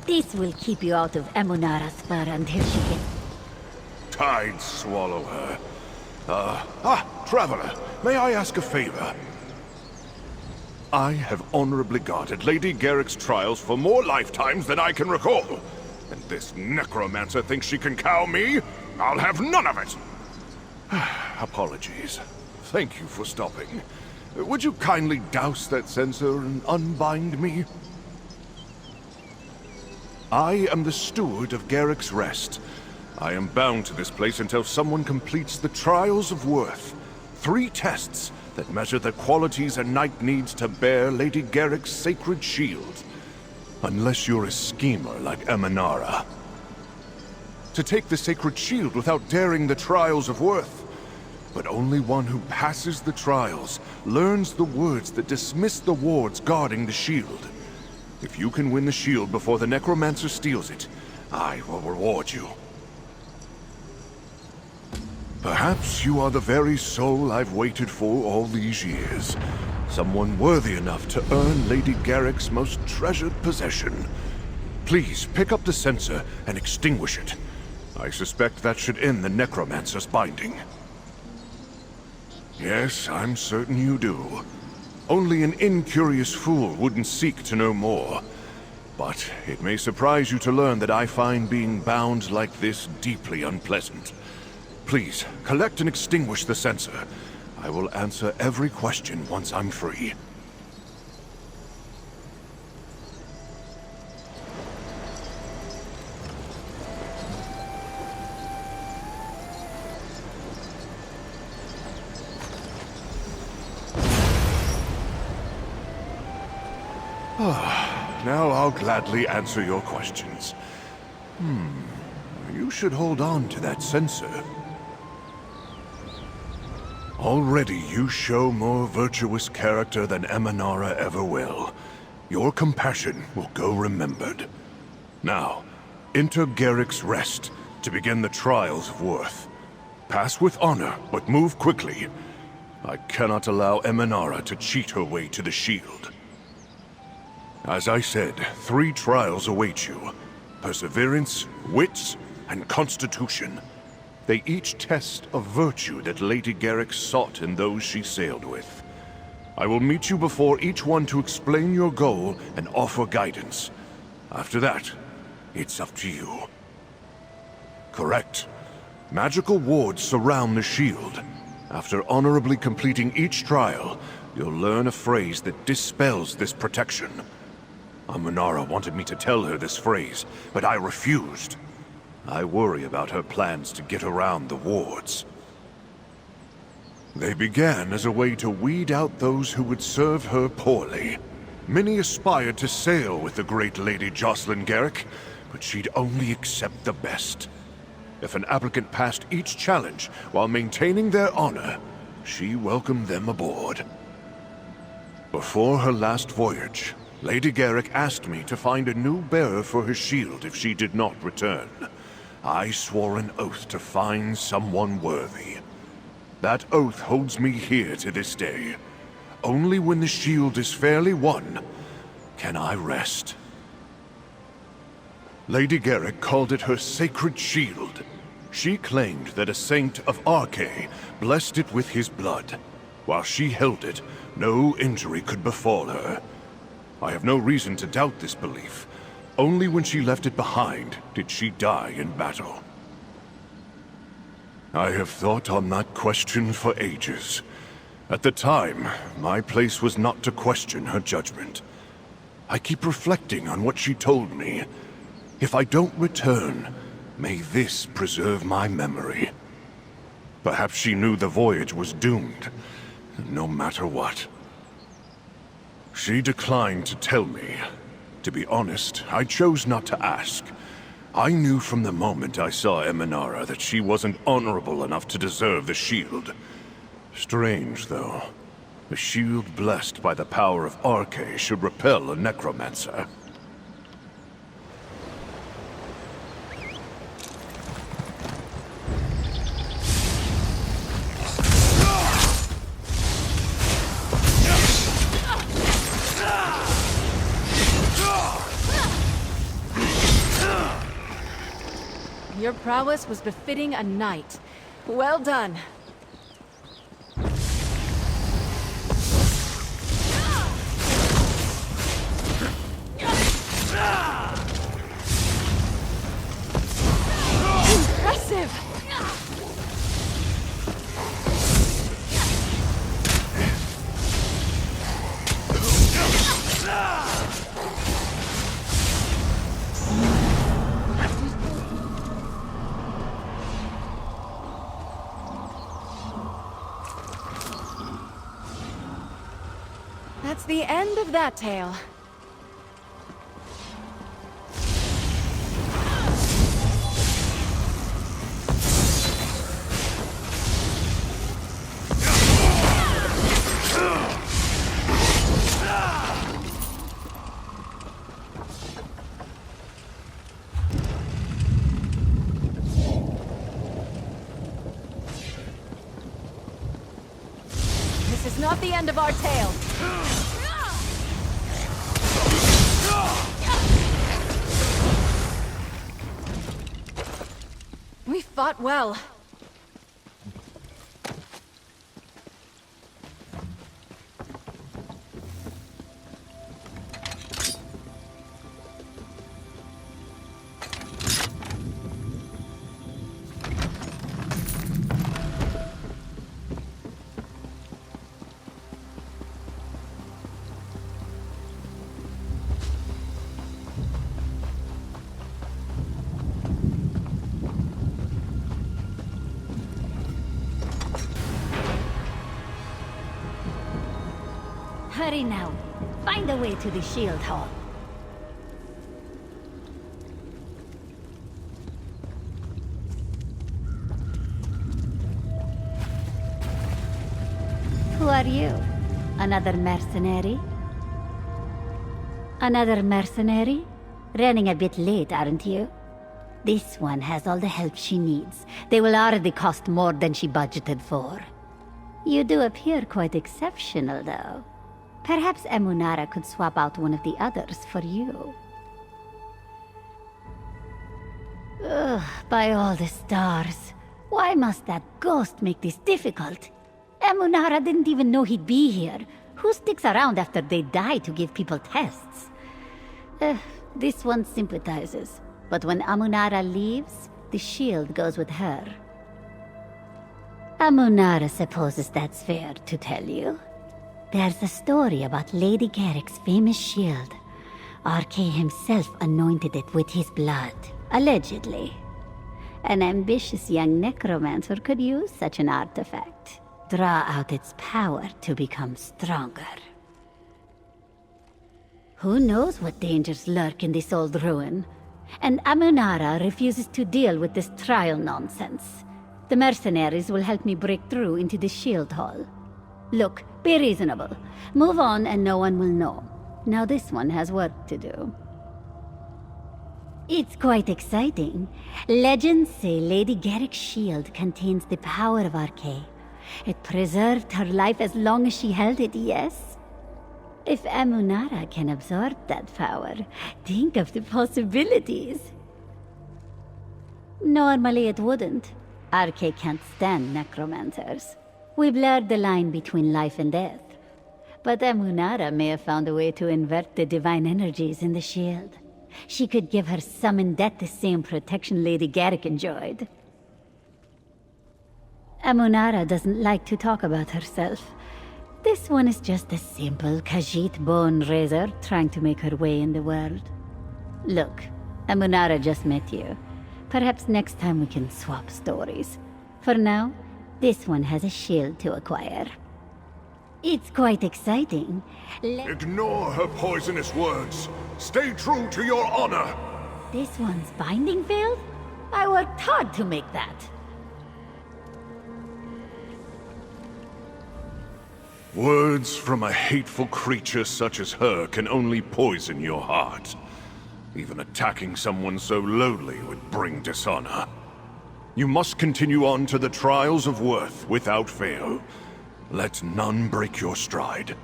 This will keep you out of Amunara's fur until she gets... Tide swallow her. Traveler, may I ask a favor? I have honorably guarded Lady Garick's trials for more lifetimes than I can recall. And this necromancer thinks she can cow me? I'll have none of it! Apologies. Thank you for stopping. Would you kindly douse that censer and unbind me? I am the steward of Garick's Rest. I am bound to this place until someone completes the Trials of Worth. 3 tests that measure the qualities a knight needs to bear Lady Garick's sacred shield. Unless you're a schemer like Amunara. To take the sacred shield without daring the Trials of Worth. But only one who passes the trials learns the words that dismiss the wards guarding the shield. If you can win the shield before the necromancer steals it, I will reward you. Perhaps you are the very soul I've waited for all these years. Someone worthy enough to earn Lady Garick's most treasured possession. Please pick up the censer and extinguish it. I suspect that should end the necromancer's binding. Yes, I'm certain you do. Only an incurious fool wouldn't seek to know more. But it may surprise you to learn that I find being bound like this deeply unpleasant. Please, collect and extinguish the censer. I will answer every question once I'm free. Now I'll gladly answer your questions. You should hold on to that censer. Already you show more virtuous character than Amunara ever will. Your compassion will go remembered. Now, enter Garick's Rest to begin the Trials of Worth. Pass with honor, but move quickly. I cannot allow Amunara to cheat her way to the shield. As I said, 3 trials await you. Perseverance, wits, and constitution. They each test a virtue that Lady Garick sought in those she sailed with. I will meet you before each one to explain your goal and offer guidance. After that, it's up to you. Correct. Magical wards surround the shield. After honorably completing each trial, you'll learn a phrase that dispels this protection. Amunara wanted me to tell her this phrase, but I refused. I worry about her plans to get around the wards. They began as a way to weed out those who would serve her poorly. Many aspired to sail with the great Lady Jocelyn Garick, but she'd only accept the best. If an applicant passed each challenge while maintaining their honor, she welcomed them aboard. Before her last voyage, Lady Garick asked me to find a new bearer for her shield if she did not return. I swore an oath to find someone worthy. That oath holds me here to this day. Only when the shield is fairly won can I rest. Lady Garick called it her sacred shield. She claimed that a saint of Arche blessed it with his blood. While she held it, no injury could befall her. I have no reason to doubt this belief. Only when she left it behind did she die in battle. I have thought on that question for ages. At the time, my place was not to question her judgment. I keep reflecting on what she told me. If I don't return, may this preserve my memory. Perhaps she knew the voyage was doomed, no matter what. She declined to tell me. To be honest, I chose not to ask. I knew from the moment I saw Amunara that she wasn't honorable enough to deserve the shield. Strange, though. A shield blessed by the power of Arche should repel a necromancer. Your prowess was befitting a knight. Well done. Impressive! That's the end of that tale. This is not the end of our tale. We fought well. Hurry now. Find a way to the shield hall. Who are you? Another mercenary? Another mercenary? Running a bit late, aren't you? This one has all the help she needs. They will already cost more than she budgeted for. You do appear quite exceptional, though. Perhaps Amunara could swap out one of the others for you. Ugh, by all the stars. Why must that ghost make this difficult? Amunara didn't even know he'd be here. Who sticks around after they die to give people tests? This one sympathizes. But when Amunara leaves, the shield goes with her. Amunara supposes that's fair to tell you. There's a story about Lady Garick's famous shield. RK himself anointed it with his blood, allegedly. An ambitious young necromancer could use such an artifact. Draw out its power to become stronger. Who knows what dangers lurk in this old ruin? And Amunara refuses to deal with this trial nonsense. The mercenaries will help me break through into the shield hall. Look, be reasonable. Move on and no one will know. Now this one has work to do. It's quite exciting. Legends say Lady Garick's shield contains the power of RK. It preserved her life as long as she held it, yes? If Amunara can absorb that power, think of the possibilities. Normally it wouldn't. RK can't stand necromancers. We blurred the line between life and death. But Amunara may have found a way to invert the divine energies in the shield. She could give her summoned death the same protection Lady Garick enjoyed. Amunara doesn't like to talk about herself. This one is just a simple Khajiit bone raiser trying to make her way in the world. Look, Amunara just met you. Perhaps next time we can swap stories. For now, this one has a shield to acquire. It's quite exciting. Ignore her poisonous words. Stay true to your honor. This one's binding failed? I worked hard to make that. Words from a hateful creature such as her can only poison your heart. Even attacking someone so lowly would bring dishonor. You must continue on to the trials of worth without fail. Let none break your stride.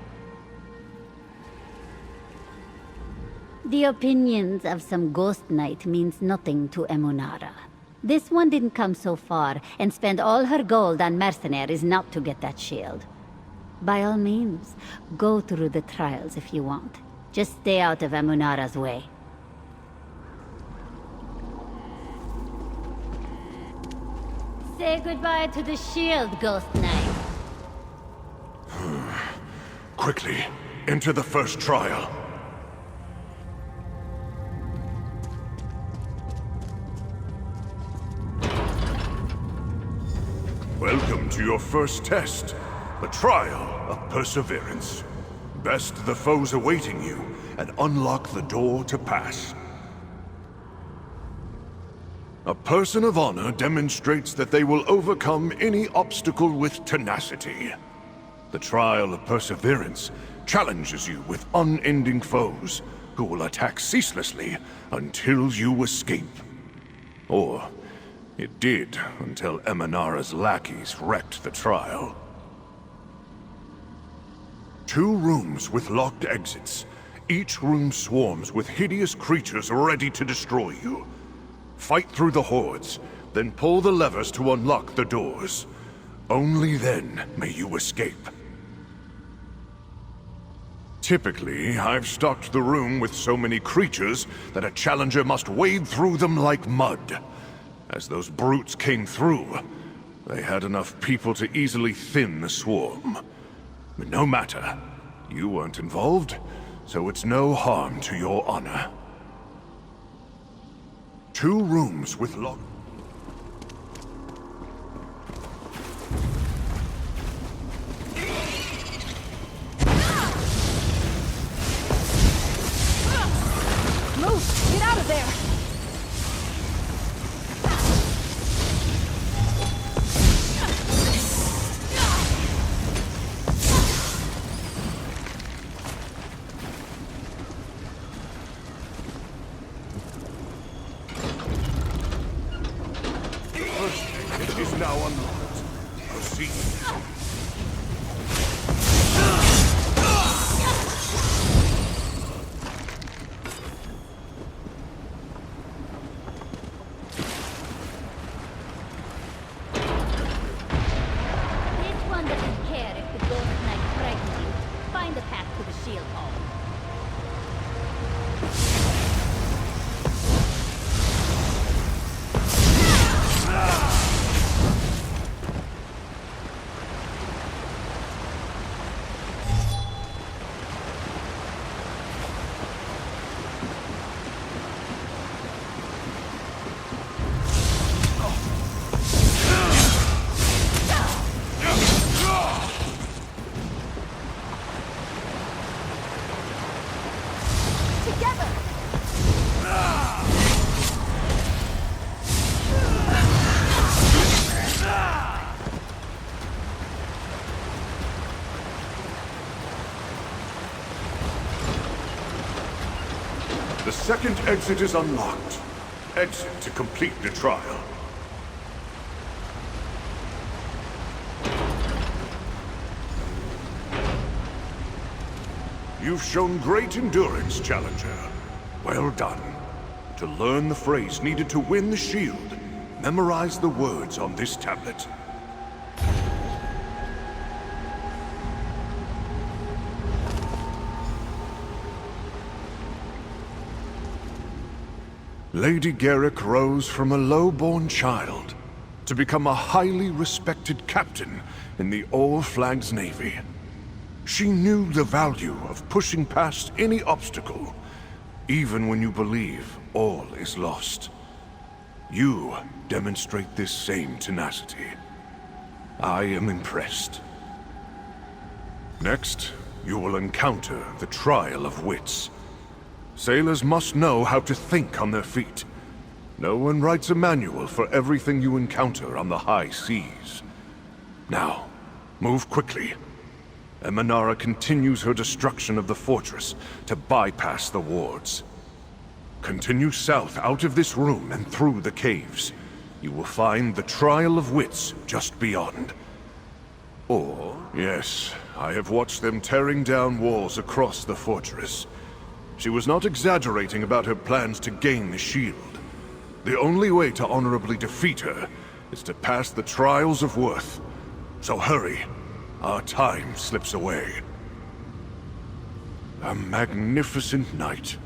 The opinions of some ghost knight means nothing to Amunara. This one didn't come so far and spend all her gold on mercenaries not to get that shield. By all means, go through the trials if you want. Just stay out of Amunara's way. Say goodbye to the shield, Ghost Knight. Quickly, enter the first trial. Welcome to your first test, the trial of perseverance. Best the foes awaiting you, and unlock the door to pass. A person of honor demonstrates that they will overcome any obstacle with tenacity. The trial of perseverance challenges you with unending foes who will attack ceaselessly until you escape. Or, it did until Amunara's lackeys wrecked the trial. 2 rooms with locked exits. Each room swarms with hideous creatures ready to destroy you. Fight through the hordes, then pull the levers to unlock the doors. Only then may you escape. Typically, I've stocked the room with so many creatures that a challenger must wade through them like mud. As those brutes came through, they had enough people to easily thin the swarm. But no matter, you weren't involved, so it's no harm to your honor. 2 rooms with locked... Move! Get out of there! It is now unlocked. Proceed. This one doesn't care if the Ghost Knight frightens you. Find the path to the shield hall. The second exit is unlocked. Exit to complete the trial. You've shown great endurance, Challenger. Well done. To learn the phrase needed to win the shield, memorize the words on this tablet. Lady Garick rose from a low-born child to become a highly respected captain in the All-Flags Navy. She knew the value of pushing past any obstacle, even when you believe all is lost. You demonstrate this same tenacity. I am impressed. Next, you will encounter the trial of wits. Sailors must know how to think on their feet. No one writes a manual for everything you encounter on the high seas. Now, move quickly. Amunara continues her destruction of the fortress to bypass the wards. Continue south out of this room and through the caves. You will find the Trial of Wits just beyond. Or, yes, I have watched them tearing down walls across the fortress. She was not exaggerating about her plans to gain the shield. The only way to honorably defeat her is to pass the trials of worth. So hurry. Our time slips away. A magnificent knight.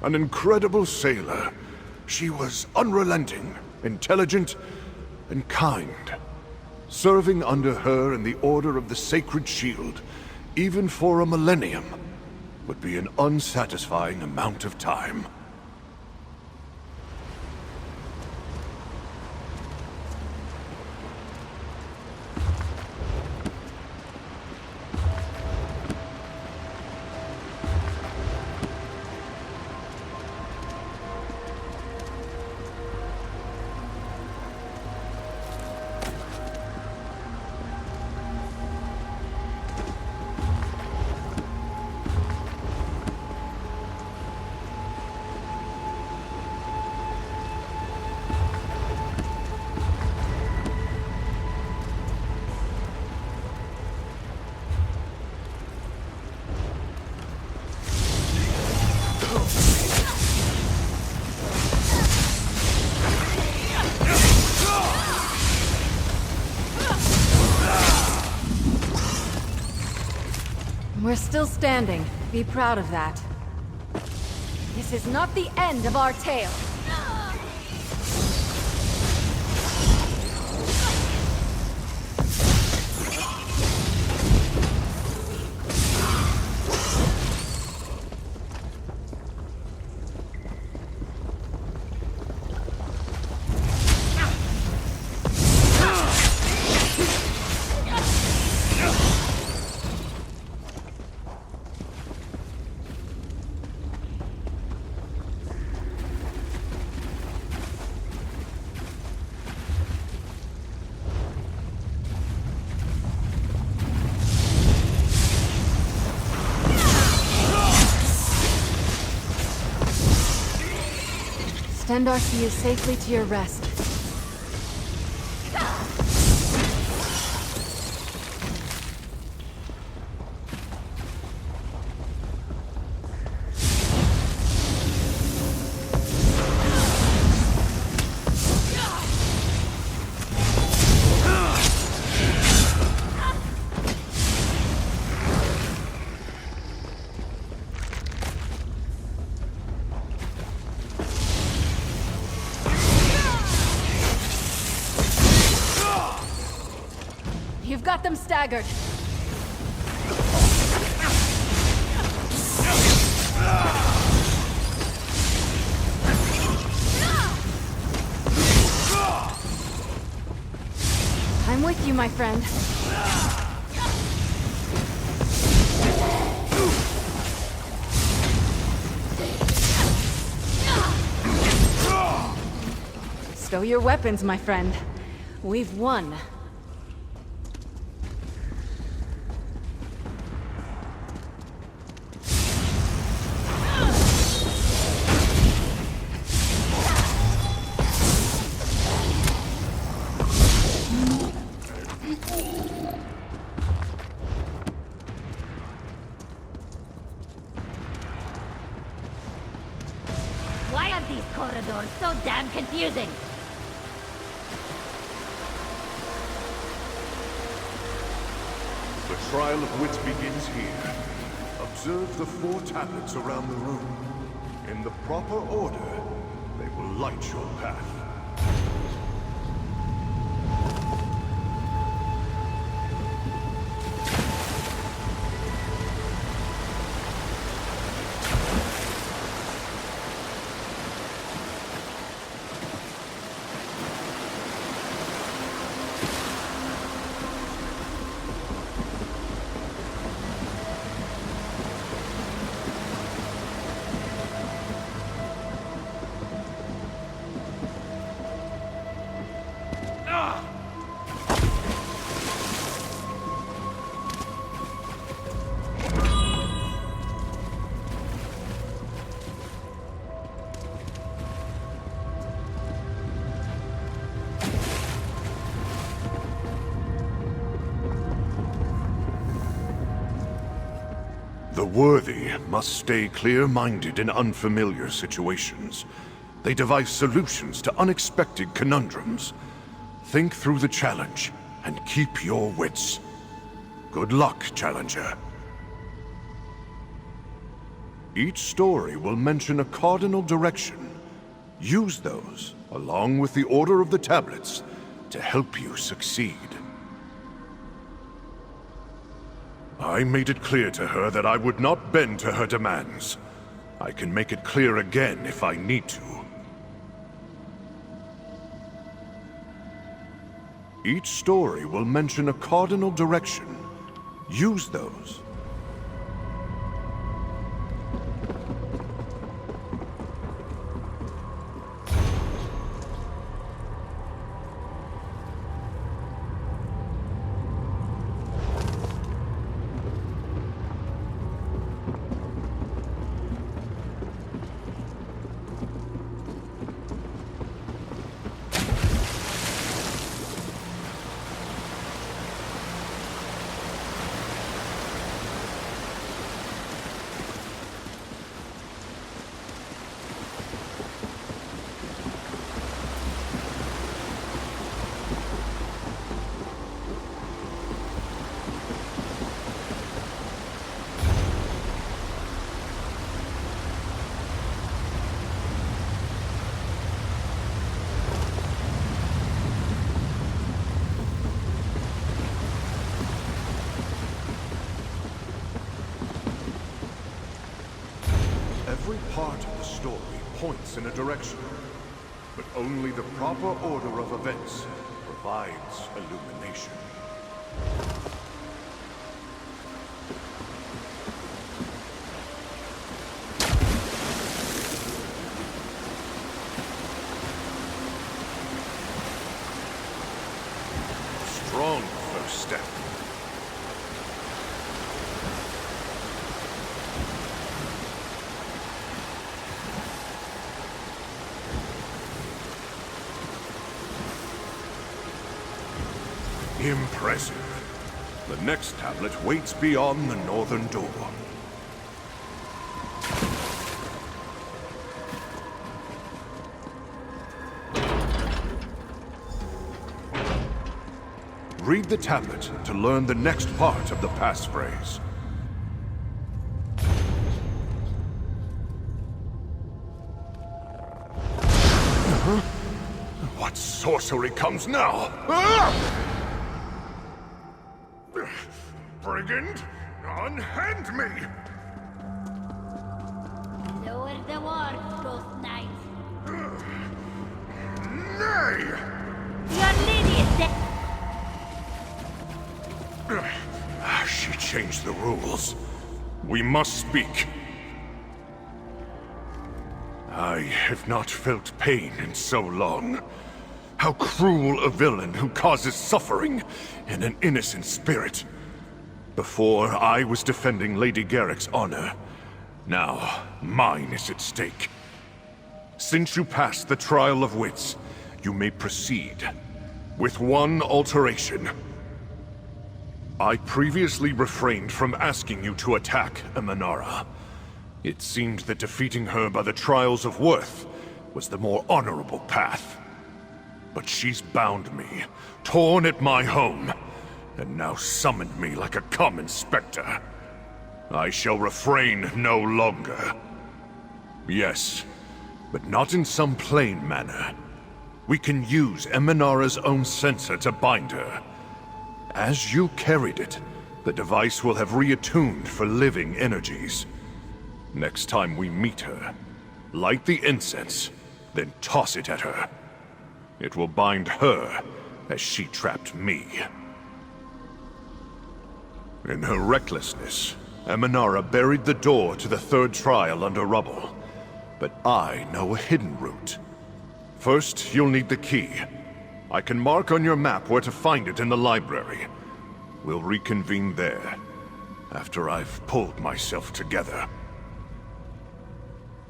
An incredible sailor. She was unrelenting, intelligent, and kind. Serving under her in the Order of the Sacred Shield, even for a millennium, would be an unsatisfying amount of time. We're still standing. Be proud of that. This is not the end of our tale. Send Arceus safely to your rest. You've got them staggered. I'm with you, my friend. Stow your weapons, my friend. We've won. Why are these corridors so damn confusing? The trial of wits begins here. Observe the 4 tablets around the room. In the proper order, they will light your path. The worthy must stay clear-minded in unfamiliar situations. They devise solutions to unexpected conundrums. Think through the challenge, and keep your wits. Good luck, Challenger. Each story will mention a cardinal direction. Use those, along with the Order of the Tablets, to help you succeed. I made it clear to her that I would not bend to her demands. I can make it clear again if I need to. Each story will mention a cardinal direction. Use those. Every part of the story points in a direction, but only the proper order of events provides illumination. Strong first step. Impressive. The next tablet waits beyond the northern door. Read the tablet to learn the next part of the passphrase. What sorcery comes now? Ah! Brigand, unhand me! Lower the ward, Ghost Knight. Nay! Your lady is dead. She changed the rules. We must speak. I have not felt pain in so long. How cruel a villain who causes suffering in an innocent spirit. Before, I was defending Lady Garick's honor. Now, mine is at stake. Since you passed the trial of wits, you may proceed. With one alteration. I previously refrained from asking you to attack Amunara. It seemed that defeating her by the trials of worth was the more honorable path. But she's bound me, torn at my home, and now summoned me like a common specter. I shall refrain no longer. Yes, but not in some plain manner. We can use Amunara's own censer to bind her. As you carried it, the device will have reattuned for living energies. Next time we meet her, light the incense, then toss it at her. It will bind her as she trapped me. In her recklessness, Amunara buried the door to the third trial under rubble. But I know a hidden route. First, you'll need the key. I can mark on your map where to find it in the library. We'll reconvene there, after I've pulled myself together.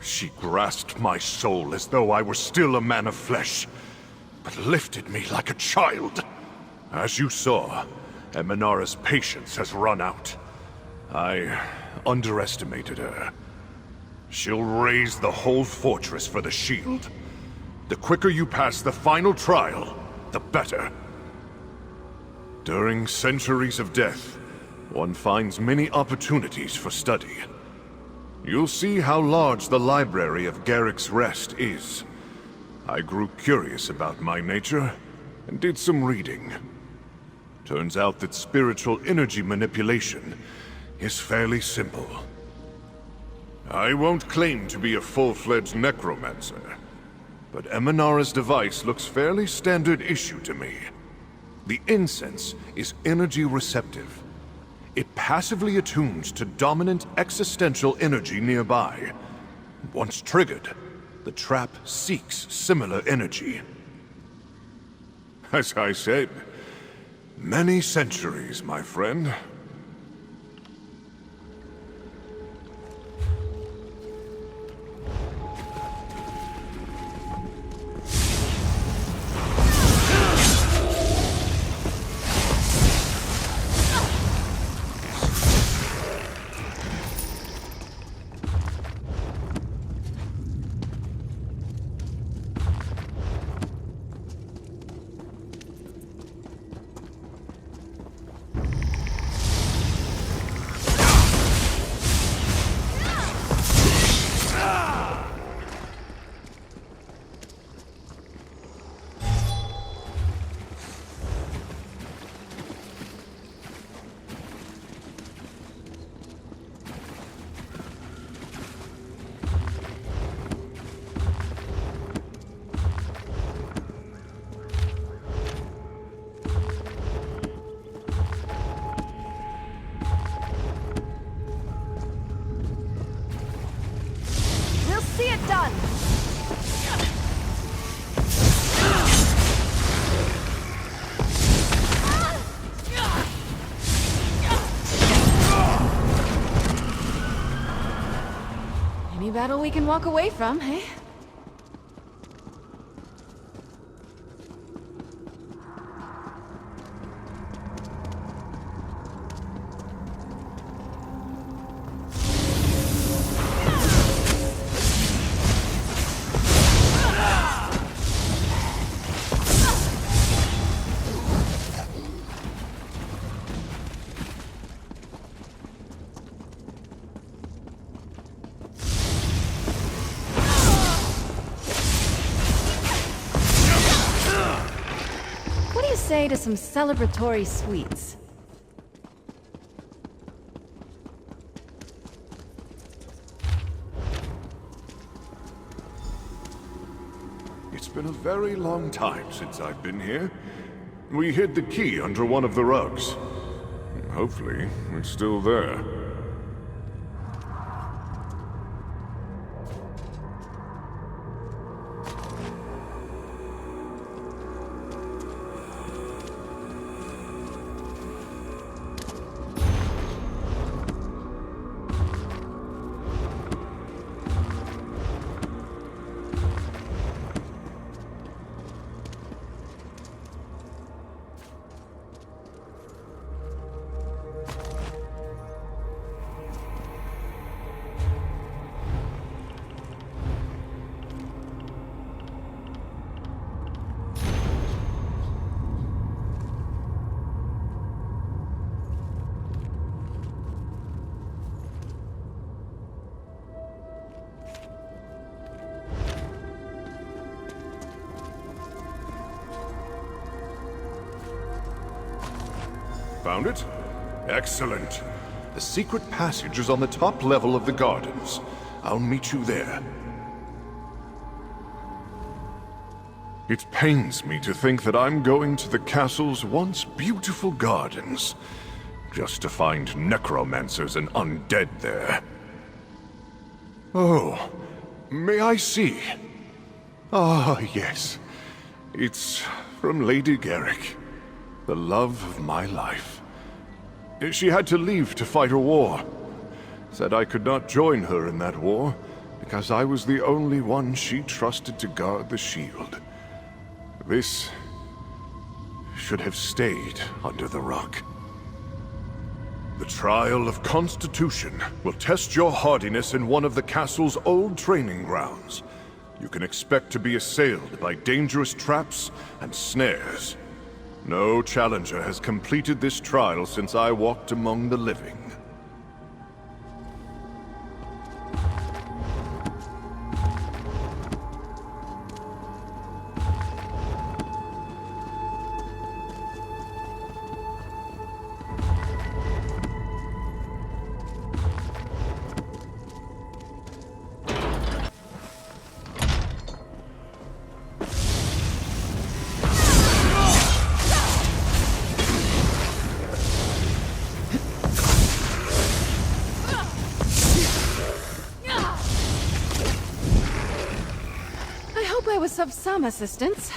She grasped my soul as though I were still a man of flesh, but lifted me like a child. As you saw, Amunara's patience has run out. I underestimated her. She'll raise the whole fortress for the shield, The quicker you pass the final trial, the better. During centuries of death, one finds many opportunities for study. You'll see how large the library of Garick's Rest is. I grew curious about my nature and did some reading. Turns out that spiritual energy manipulation is fairly simple. I won't claim to be a full-fledged necromancer, but Amunara's device looks fairly standard issue to me. The incense is energy receptive. It passively attunes to dominant existential energy nearby. Once triggered, the trap seeks similar energy. As I said, many centuries, my friend. See it done! Any battle we can walk away from, eh? Say to some celebratory sweets. It's been a very long time since I've been here. We hid the key under one of the rugs. Hopefully, it's still there. Found it? Excellent. The secret passage is on the top level of the gardens. I'll meet you there. It pains me to think that I'm going to the castle's once beautiful gardens, just to find necromancers and undead there. Oh, may I see? Ah, yes. It's from Lady Garick, the love of my life. She had to leave to fight a war. Said I could not join her in that war, because I was the only one she trusted to guard the shield. This should have stayed under the rock. The trial of Constitution will test your hardiness in one of the castle's old training grounds. you can expect to be assailed by dangerous traps and snares. No challenger has completed this trial since I walked among the living. I was of some assistance.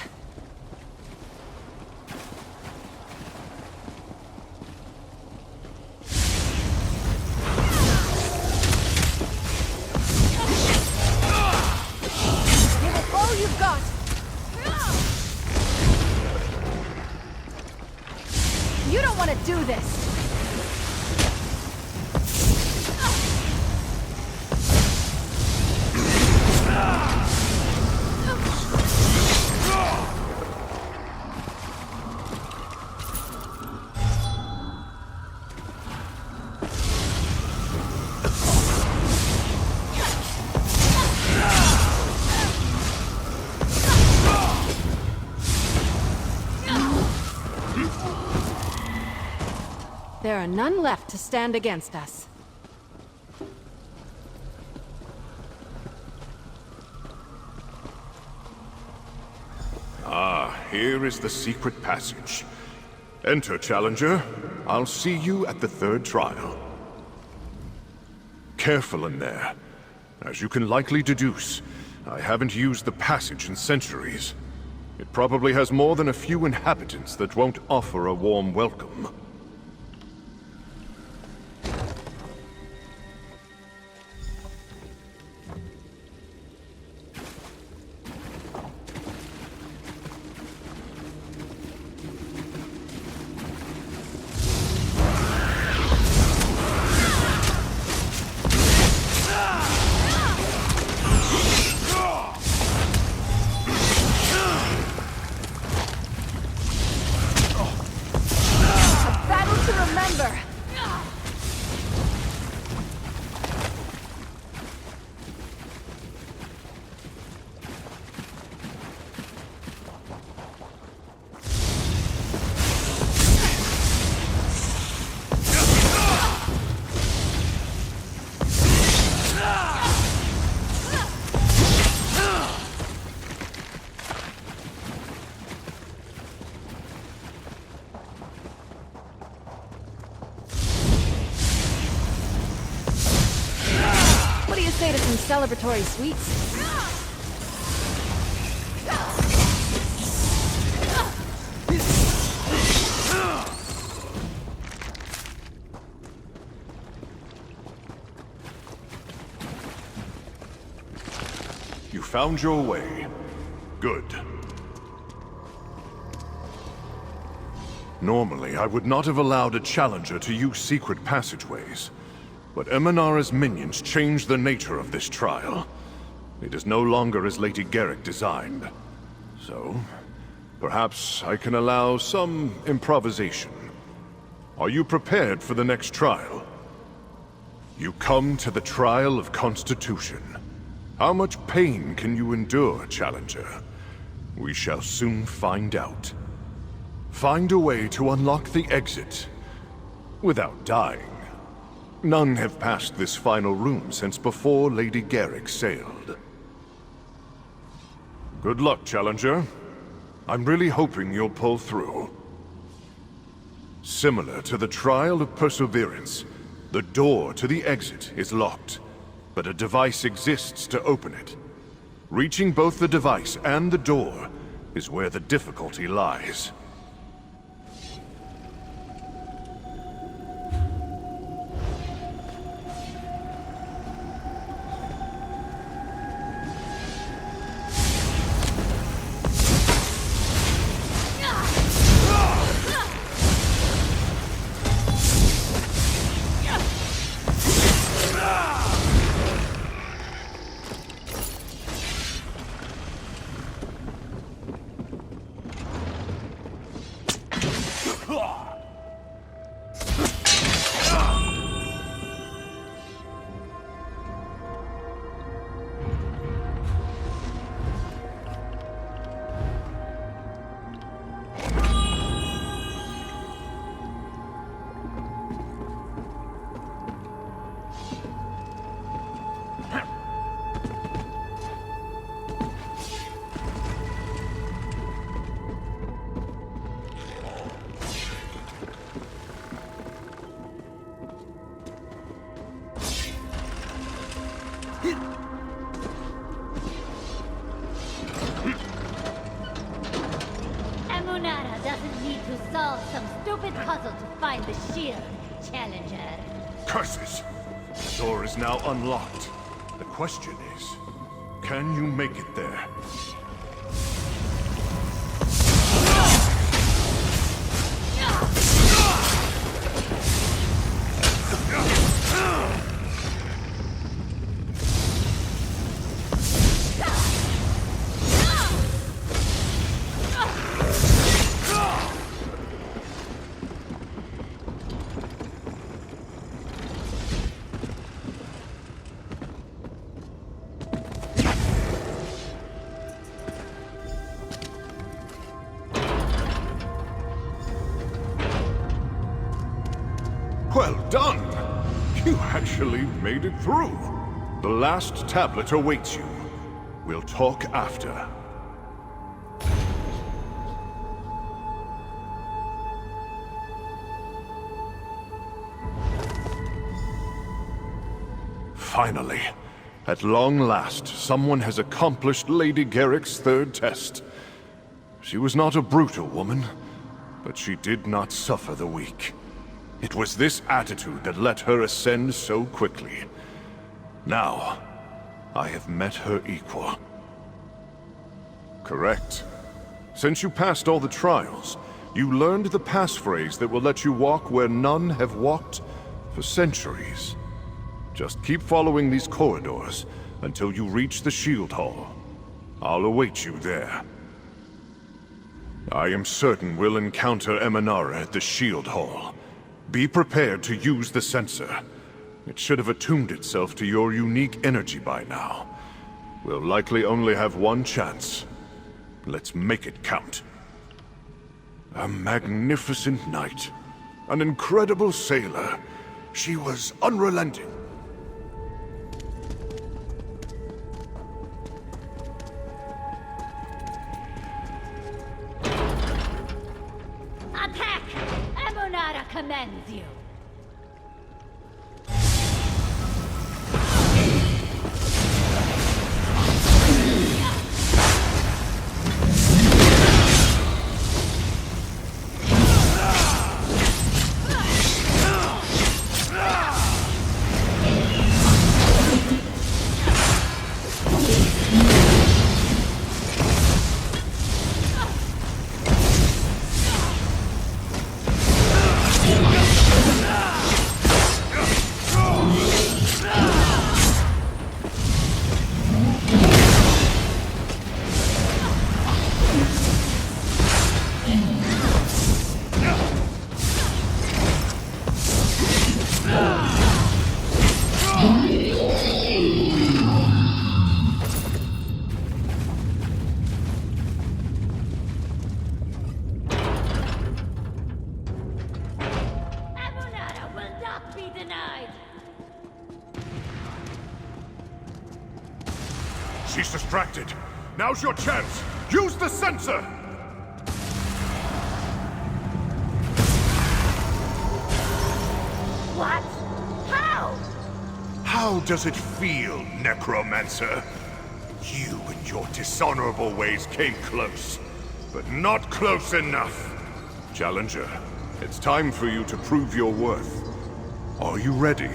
Give it all you've got. You don't want to do this. There are none left to stand against us. Here is the secret passage. Enter, challenger. I'll see you at the third trial. Careful in there. As you can likely deduce, I haven't used the passage in centuries. It probably has more than a few inhabitants that won't offer a warm welcome. Say to some celebratory sweets. You found your way. Good. Normally, I would not have allowed a challenger to use secret passageways. But Amunara's minions changed the nature of this trial. It is no longer as Lady Garick designed. So, perhaps I can allow some improvisation. Are you prepared for the next trial? You come to the trial of Constitution. How much pain can you endure, challenger? We shall soon find out. Find a way to unlock the exit without dying. None have passed this final room since before Lady Garick sailed. Good luck, challenger. I'm really hoping you'll pull through. Similar to the trial of Perseverance, the door to the exit is locked, but a device exists to open it. Reaching both the device and the door is where the difficulty lies. Amunara doesn't need to solve some stupid puzzle to find the shield, Challenger. Curses! The door is now unlocked. The question is, can you make it there? Well done! You actually made it through. The last tablet awaits you. We'll talk after. Finally, at long last, someone has accomplished Lady Garick's third test. She was not a brutal woman, but she did not suffer the weak. It was this attitude that let her ascend so quickly. Now, I have met her equal. Correct. Since you passed all the trials, you learned the passphrase that will let you walk where none have walked for centuries. Just keep following these corridors until you reach the Shield Hall. I'll await you there. I am certain we'll encounter Amunara at the Shield Hall. Be prepared to use the sensor. It should have attuned itself to your unique energy by now. We'll likely only have one chance. Let's make it count. A magnificent knight. An incredible sailor. She was unrelenting. Attack! Amunara commands you. She's distracted. Now's your chance. Use the sensor! What? How? How does it feel, necromancer? You and your dishonorable ways came close, but not close enough. Challenger, it's time for you to prove your worth. Are you ready?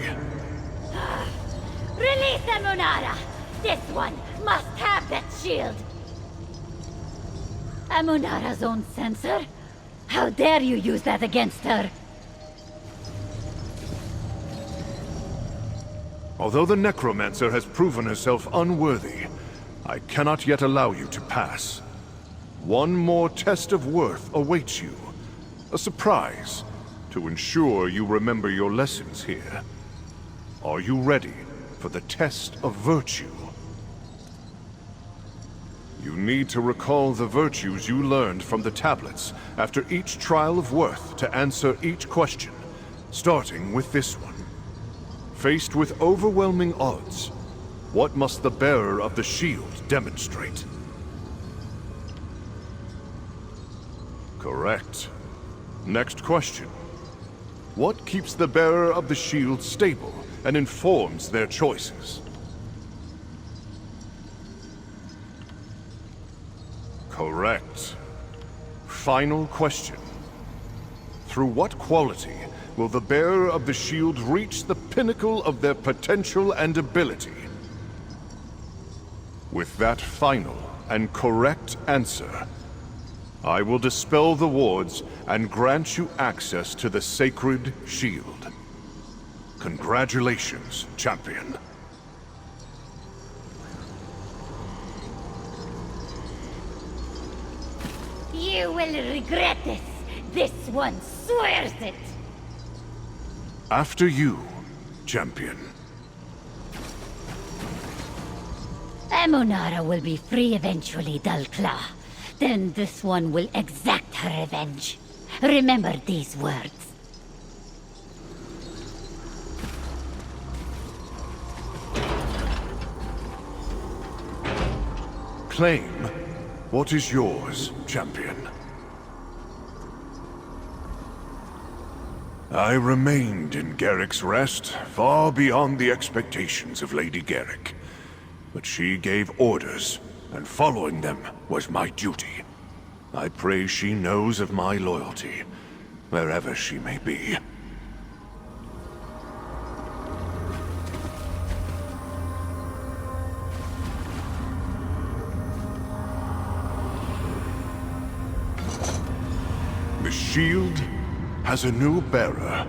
Release Amunara! This one must have that shield! Amunara's own sensor? How dare you use that against her? Although the necromancer has proven herself unworthy, I cannot yet allow you to pass. One more test of worth awaits you. A surprise, to ensure you remember your lessons here. Are you ready for the test of virtue? You need to recall the virtues you learned from the tablets after each trial of worth to answer each question, starting with this one. Faced with overwhelming odds, what must the bearer of the shield demonstrate? Correct. Next question. What keeps the bearer of the shield stable and informs their choices? Correct. Final question. Through what quality will the bearer of the shield reach the pinnacle of their potential and ability? With that final and correct answer, I will dispel the wards and grant you access to the sacred shield. Congratulations, champion. You will regret this. This one swears it. After you, champion. Amunara will be free eventually, Dullclaw. Then this one will exact her revenge. Remember these words. Claim what is yours, champion. I remained in Garick's Rest, far beyond the expectations of Lady Garick. But she gave orders, and following them was my duty. I pray she knows of my loyalty, wherever she may be. The shield has a new bearer.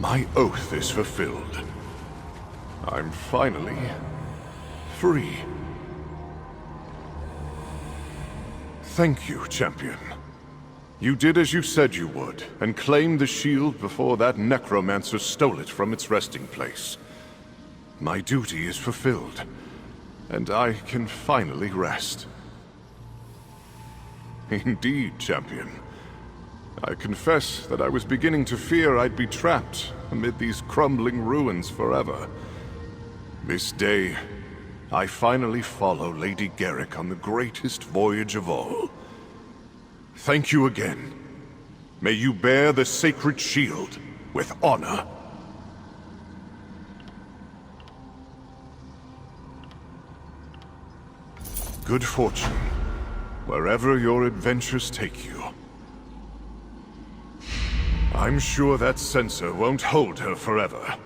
My oath is fulfilled. I'm finally free. Thank you, champion. You did as you said you would, and claimed the shield before that necromancer stole it from its resting place. My duty is fulfilled, and I can finally rest. Indeed, champion. I confess that I was beginning to fear I'd be trapped amid these crumbling ruins forever. This day, I finally follow Lady Garick on the greatest voyage of all. Thank you again. May you bear the sacred shield with honor. Good fortune, wherever your adventures take you. I'm sure that censor won't hold her forever.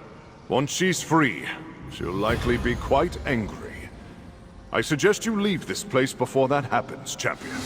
Once she's free, she'll likely be quite angry. I suggest you leave this place before that happens, champion.